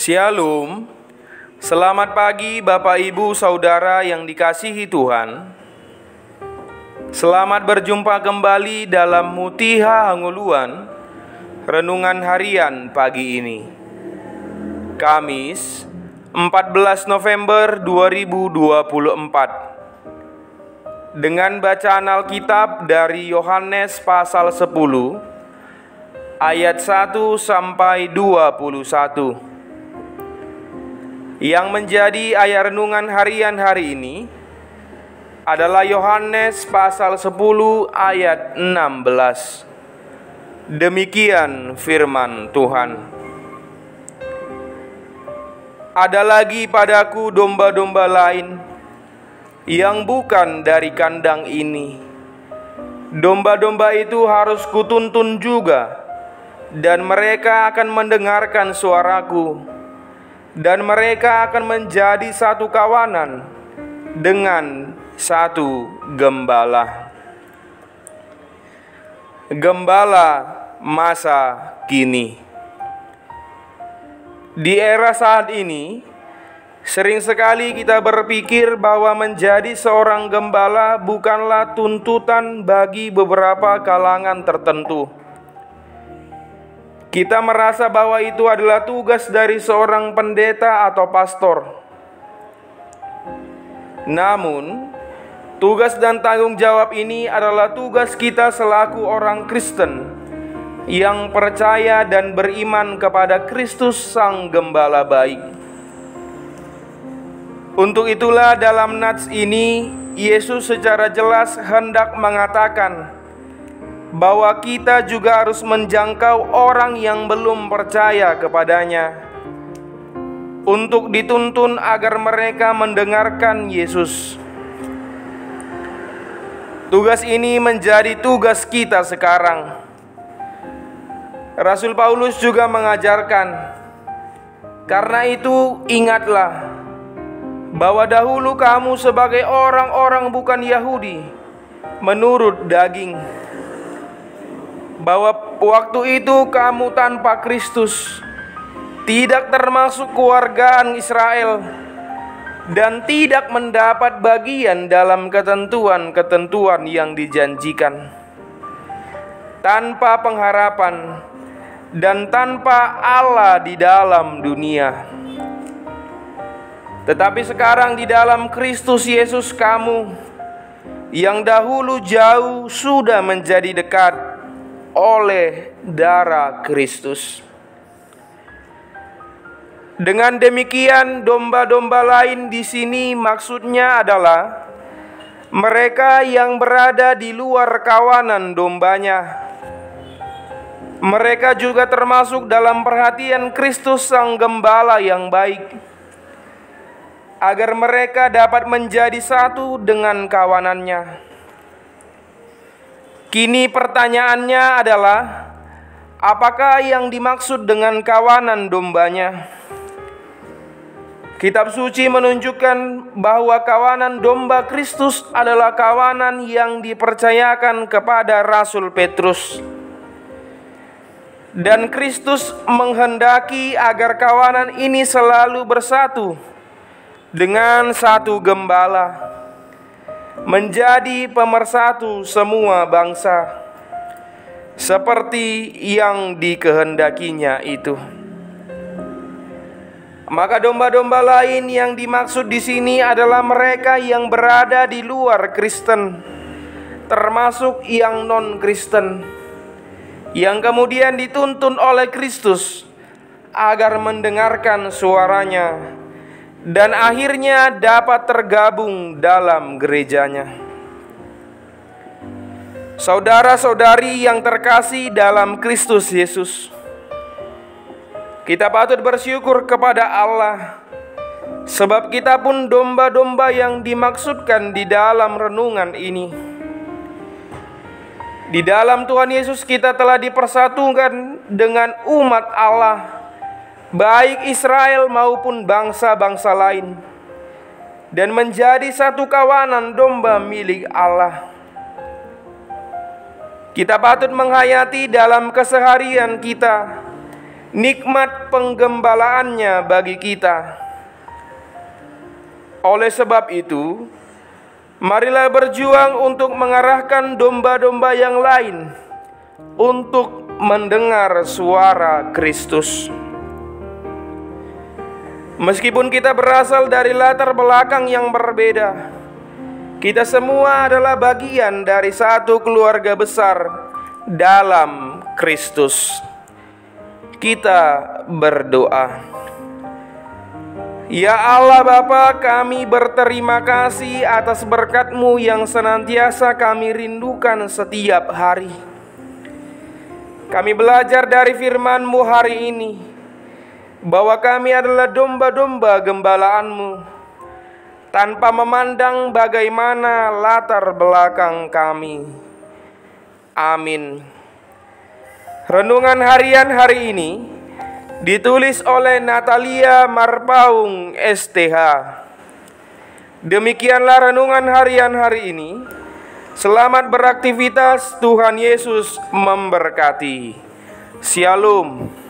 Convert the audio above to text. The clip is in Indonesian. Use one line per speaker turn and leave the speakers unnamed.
Shalom, selamat pagi Bapak Ibu Saudara yang dikasihi Tuhan. Selamat berjumpa kembali dalam Mutiha Hanguluan, Renungan Harian pagi ini, Kamis 14 November 2024. Dengan bacaan Alkitab dari Yohanes pasal 10 ayat 1 sampai 21. Yang menjadi ayat renungan harian hari ini adalah Yohanes pasal 10 ayat 16. Demikian firman Tuhan. Ada lagi padaku domba-domba lain yang bukan dari kandang ini. Domba-domba itu harus kutuntun juga, dan mereka akan mendengarkan suaraku. Dan mereka akan menjadi satu kawanan dengan satu gembala. Gembala masa kini. Di era saat ini, sering sekali kita berpikir bahwa menjadi seorang gembala bukanlah tuntutan bagi beberapa kalangan tertentu. Kita merasa bahwa itu adalah tugas dari seorang pendeta atau pastor. Namun, tugas dan tanggung jawab ini adalah tugas kita selaku orang Kristen yang percaya dan beriman kepada Kristus Sang Gembala baik. Untuk itulah dalam nats ini, Yesus secara jelas hendak mengatakan bahwa kita juga harus menjangkau orang yang belum percaya kepadanya untuk dituntun agar mereka mendengarkan Yesus. Tugas ini menjadi tugas kita sekarang. Rasul Paulus juga mengajarkan, karena itu ingatlah bahwa dahulu kamu sebagai orang-orang bukan Yahudi menurut daging, bahwa waktu itu kamu tanpa Kristus, tidak termasuk keluargaan Israel, dan tidak mendapat bagian dalam ketentuan-ketentuan yang dijanjikan, tanpa pengharapan dan tanpa Allah di dalam dunia. Tetapi sekarang di dalam Kristus Yesus, kamu yang dahulu jauh sudah menjadi dekat oleh darah Kristus. Dengan demikian, domba-domba lain di sini maksudnya adalah mereka yang berada di luar kawanan dombanya. Mereka juga termasuk dalam perhatian Kristus Sang Gembala yang baik, agar mereka dapat menjadi satu dengan kawanannya. Kini pertanyaannya adalah, apakah yang dimaksud dengan kawanan dombanya? Kitab suci menunjukkan bahwa kawanan domba Kristus adalah kawanan yang dipercayakan kepada Rasul Petrus. Dan Kristus menghendaki agar kawanan ini selalu bersatu dengan satu gembala, menjadi pemersatu semua bangsa, seperti yang dikehendakinya itu. Maka domba-domba lain yang dimaksud di sini adalah mereka yang berada di luar Kristen, termasuk yang non-Kristen, yang kemudian dituntun oleh Kristus agar mendengarkan suaranya dan akhirnya dapat tergabung dalam gerejanya. Saudara-saudari yang terkasih dalam Kristus Yesus, kita patut bersyukur kepada Allah, sebab kita pun domba-domba yang dimaksudkan di dalam renungan ini. Di dalam Tuhan Yesus kita telah dipersatukan dengan umat Allah, baik Israel maupun bangsa-bangsa lain, dan menjadi satu kawanan domba milik Allah. Kita patut menghayati dalam keseharian kita nikmat penggembalaannya bagi kita. Oleh sebab itu, marilah berjuang untuk mengarahkan domba-domba yang lain untuk mendengar suara Kristus. Meskipun kita berasal dari latar belakang yang berbeda, kita semua adalah bagian dari satu keluarga besar dalam Kristus. Kita berdoa. Ya Allah Bapa, kami berterima kasih atas berkat-Mu yang senantiasa kami rindukan setiap hari. Kami belajar dari firman-Mu hari ini, bahwa kami adalah domba-domba gembalaan-Mu, tanpa memandang bagaimana latar belakang kami. Amin. Renungan harian hari ini ditulis oleh Natalia Marpaung STH. Demikianlah renungan harian hari ini. Selamat beraktivitas, Tuhan Yesus memberkati. Shalom.